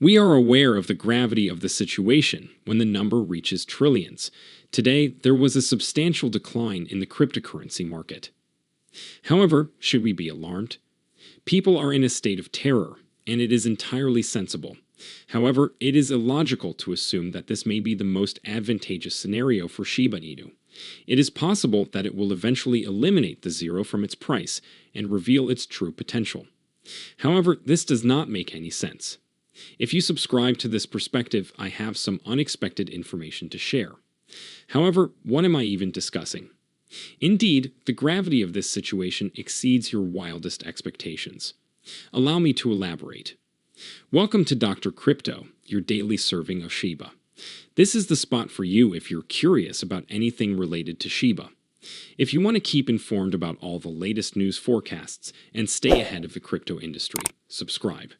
We are aware of the gravity of the situation when the number reaches trillions. Today, there was a substantial decline in the cryptocurrency market. However, should we be alarmed? People are in a state of terror, and it is entirely sensible. However, it is illogical to assume that this may be the most advantageous scenario for Shiba Inu. It is possible that it will eventually eliminate the zero from its price and reveal its true potential. However, this does not make any sense. If you subscribe to this perspective, I have some unexpected information to share. However, what am I even discussing? Indeed, the gravity of this situation exceeds your wildest expectations. Allow me to elaborate. Welcome to Dr. Crypto, your daily serving of Shiba. This is the spot for you if you're curious about anything related to Shiba. If you want to keep informed about all the latest news forecasts and stay ahead of the crypto industry, subscribe.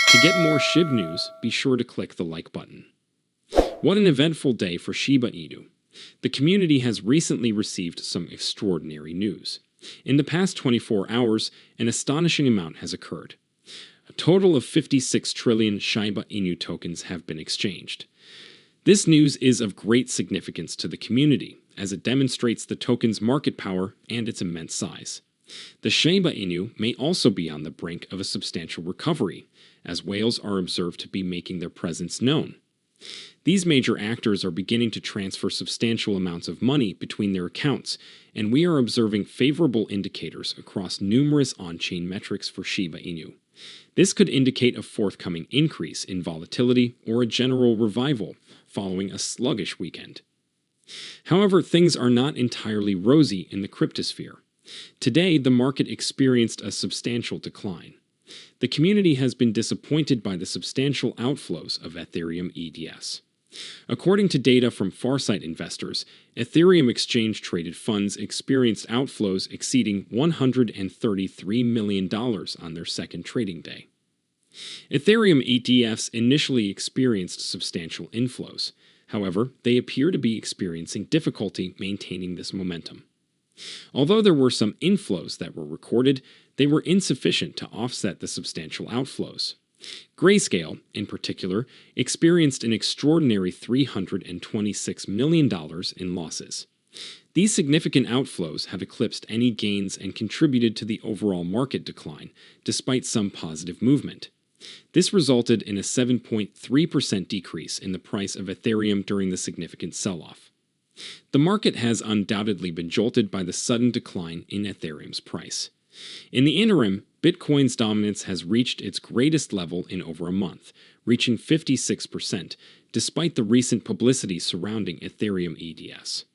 To get more SHIB news, be sure to click the like button. What an eventful day for Shiba Inu. The community has recently received some extraordinary news. In the past 24 hours, an astonishing amount has occurred. A total of 56 trillion Shiba Inu tokens have been exchanged. This news is of great significance to the community, as it demonstrates the token's market power and its immense size. The Shiba Inu may also be on the brink of a substantial recovery, as whales are observed to be making their presence known. These major actors are beginning to transfer substantial amounts of money between their accounts, and we are observing favorable indicators across numerous on-chain metrics for Shiba Inu. This could indicate a forthcoming increase in volatility or a general revival following a sluggish weekend. However, things are not entirely rosy in the cryptosphere. Today, the market experienced a substantial decline. The community has been disappointed by the substantial outflows of Ethereum ETFs. According to data from Farsight investors, Ethereum exchange-traded funds experienced outflows exceeding $133 million on their second trading day. Ethereum ETFs initially experienced substantial inflows. However, they appear to be experiencing difficulty maintaining this momentum. Although there were some inflows that were recorded, they were insufficient to offset the substantial outflows. Grayscale, in particular, experienced an extraordinary $326 million in losses. These significant outflows have eclipsed any gains and contributed to the overall market decline, despite some positive movement. This resulted in a 7.3% decrease in the price of Ethereum during the significant sell-off. The market has undoubtedly been jolted by the sudden decline in Ethereum's price. In the interim, Bitcoin's dominance has reached its greatest level in over a month, reaching 56%, despite the recent publicity surrounding Ethereum ETFs.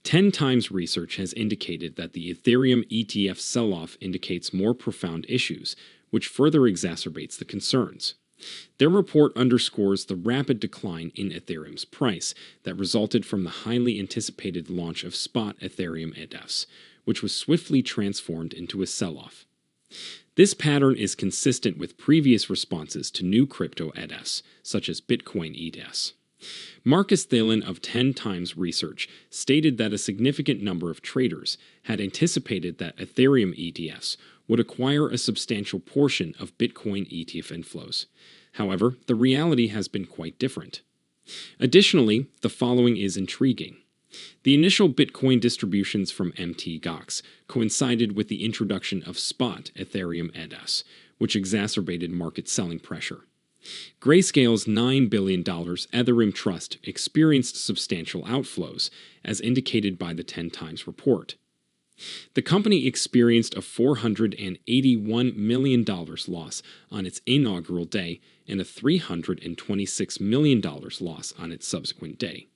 10 times research has indicated that the Ethereum ETF sell-off indicates more profound issues, which further exacerbates the concerns. Their report underscores the rapid decline in Ethereum's price that resulted from the highly anticipated launch of spot Ethereum ETFs, which was swiftly transformed into a sell-off. This pattern is consistent with previous responses to new crypto ETFs, such as Bitcoin ETFs. Marcus Thielen of 10 Times Research stated that a significant number of traders had anticipated that Ethereum ETFs would acquire a substantial portion of Bitcoin ETF inflows. However, the reality has been quite different. Additionally, the following is intriguing. The initial Bitcoin distributions from Mt. Gox coincided with the introduction of spot Ethereum ETFs, which exacerbated market selling pressure. Grayscale's $9 billion Ethereum Trust experienced substantial outflows, as indicated by the 10 Times report. The company experienced a $481 million loss on its inaugural day and a $326 million loss on its subsequent day.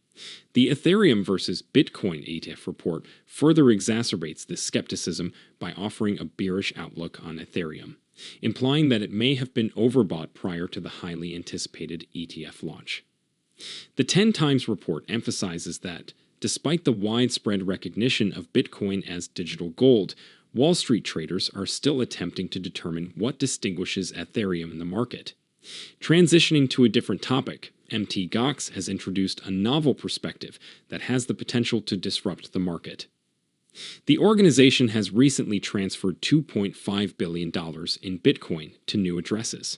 The Ethereum versus Bitcoin ETF report further exacerbates this skepticism by offering a bearish outlook on Ethereum, implying that it may have been overbought prior to the highly anticipated ETF launch. The 10 Times report emphasizes that, despite the widespread recognition of Bitcoin as digital gold, Wall Street traders are still attempting to determine what distinguishes Ethereum in the market. Transitioning to a different topic, Mt. Gox has introduced a novel perspective that has the potential to disrupt the market. The organization has recently transferred $2.5 billion in Bitcoin to new addresses.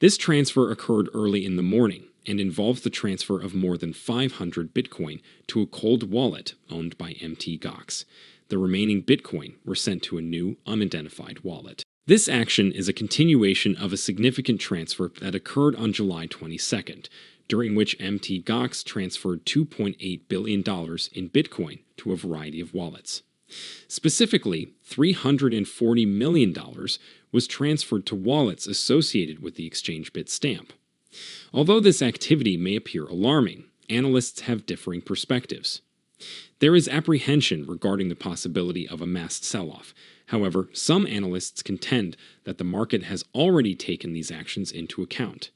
This transfer occurred early in the morning and involved the transfer of more than 500 Bitcoin to a cold wallet owned by Mt. Gox. The remaining Bitcoin were sent to a new, unidentified wallet. This action is a continuation of a significant transfer that occurred on July 22nd, during which Mt. Gox transferred $2.8 billion in Bitcoin to a variety of wallets. Specifically, $340 million was transferred to wallets associated with the exchange bit stamp. Although this activity may appear alarming, analysts have differing perspectives. There is apprehension regarding the possibility of a mass sell-off. However, some analysts contend that the market has already taken these actions into account.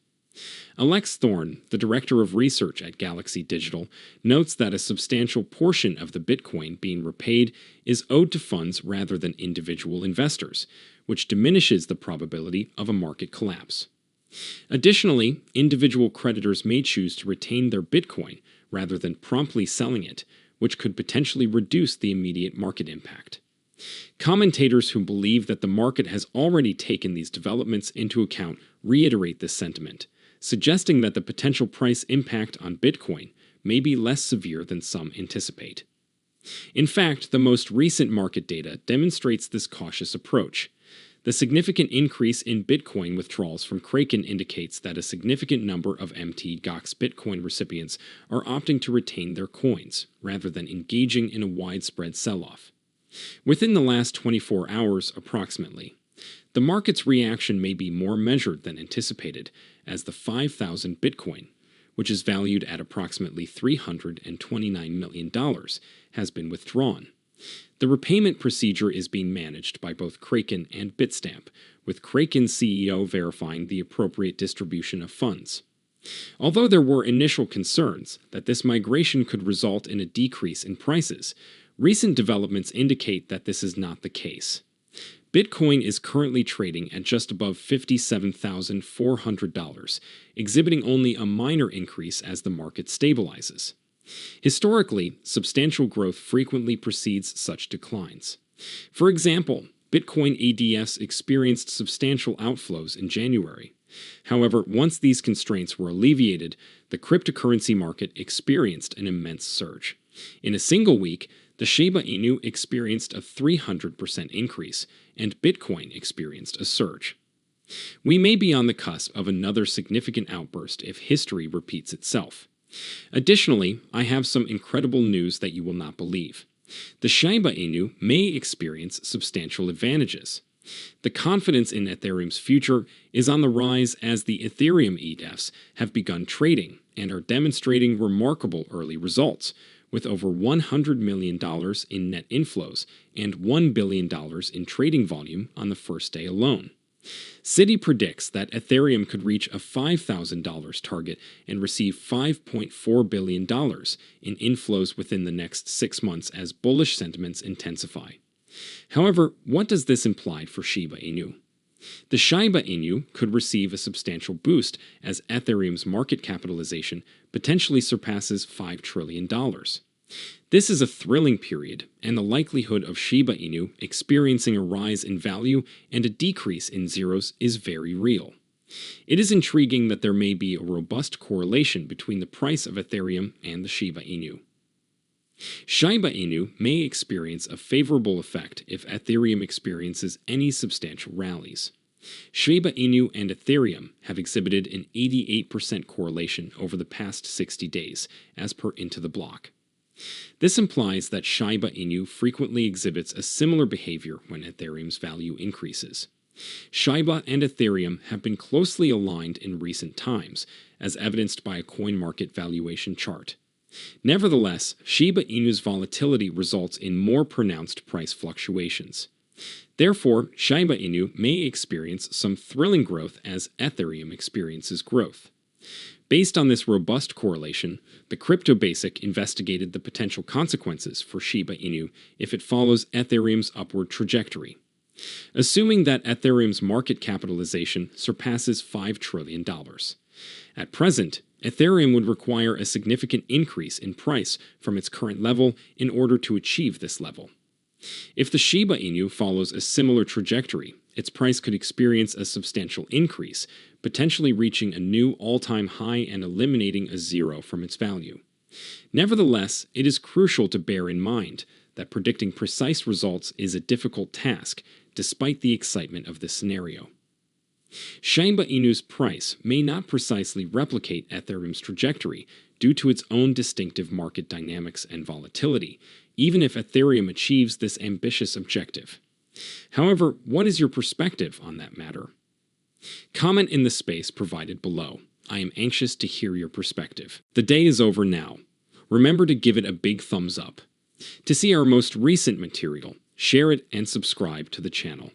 Alex Thorne, the director of research at Galaxy Digital, notes that a substantial portion of the Bitcoin being repaid is owed to funds rather than individual investors, which diminishes the probability of a market collapse. Additionally, individual creditors may choose to retain their Bitcoin rather than promptly selling it, which could potentially reduce the immediate market impact. Commentators who believe that the market has already taken these developments into account reiterate this sentiment, suggesting that the potential price impact on Bitcoin may be less severe than some anticipate. In fact, the most recent market data demonstrates this cautious approach. The significant increase in Bitcoin withdrawals from Kraken indicates that a significant number of Mt. Gox Bitcoin recipients are opting to retain their coins, rather than engaging in a widespread sell-off. Within the last 24 hours approximately, the market's reaction may be more measured than anticipated, as the 5,000 Bitcoin, which is valued at approximately $329 million, has been withdrawn. The repayment procedure is being managed by both Kraken and Bitstamp, with Kraken's CEO verifying the appropriate distribution of funds. Although there were initial concerns that this migration could result in a decrease in prices, recent developments indicate that this is not the case. Bitcoin is currently trading at just above $57,400, exhibiting only a minor increase as the market stabilizes. Historically, substantial growth frequently precedes such declines. For example, Bitcoin ADS experienced substantial outflows in January. However, once these constraints were alleviated, the cryptocurrency market experienced an immense surge. In a single week, the Shiba Inu experienced a 300% increase, and Bitcoin experienced a surge. We may be on the cusp of another significant outburst if history repeats itself. Additionally, I have some incredible news that you will not believe. The Shiba Inu may experience substantial advantages. The confidence in Ethereum's future is on the rise as the Ethereum ETFs have begun trading and are demonstrating remarkable early results, with over $100 million in net inflows and $1 billion in trading volume on the first day alone. Citi predicts that Ethereum could reach a $5,000 target and receive $5.4 billion in inflows within the next 6 months as bullish sentiments intensify. However, what does this imply for Shiba Inu? The Shiba Inu could receive a substantial boost as Ethereum's market capitalization potentially surpasses $5 trillion. This is a thrilling period, and the likelihood of Shiba Inu experiencing a rise in value and a decrease in zeros is very real. It is intriguing that there may be a robust correlation between the price of Ethereum and the Shiba Inu. Shiba Inu may experience a favorable effect if Ethereum experiences any substantial rallies. Shiba Inu and Ethereum have exhibited an 88% correlation over the past 60 days, as per Into the Block. This implies that Shiba Inu frequently exhibits a similar behavior when Ethereum's value increases. Shiba and Ethereum have been closely aligned in recent times, as evidenced by a coin market valuation chart. Nevertheless, Shiba Inu's volatility results in more pronounced price fluctuations. Therefore, Shiba Inu may experience some thrilling growth as Ethereum experiences growth. Based on this robust correlation, the Crypto Basic investigated the potential consequences for Shiba Inu if it follows Ethereum's upward trajectory. Assuming that Ethereum's market capitalization surpasses $5 trillion. At present, Ethereum would require a significant increase in price from its current level in order to achieve this level. If the Shiba Inu follows a similar trajectory, its price could experience a substantial increase, potentially reaching a new all-time high and eliminating a zero from its value. Nevertheless, it is crucial to bear in mind that predicting precise results is a difficult task, despite the excitement of this scenario. Shiba Inu's price may not precisely replicate Ethereum's trajectory due to its own distinctive market dynamics and volatility, even if Ethereum achieves this ambitious objective. However, what is your perspective on that matter? Comment in the space provided below. I am anxious to hear your perspective. The day is over now. Remember to give it a big thumbs up. To see our most recent material, share it and subscribe to the channel.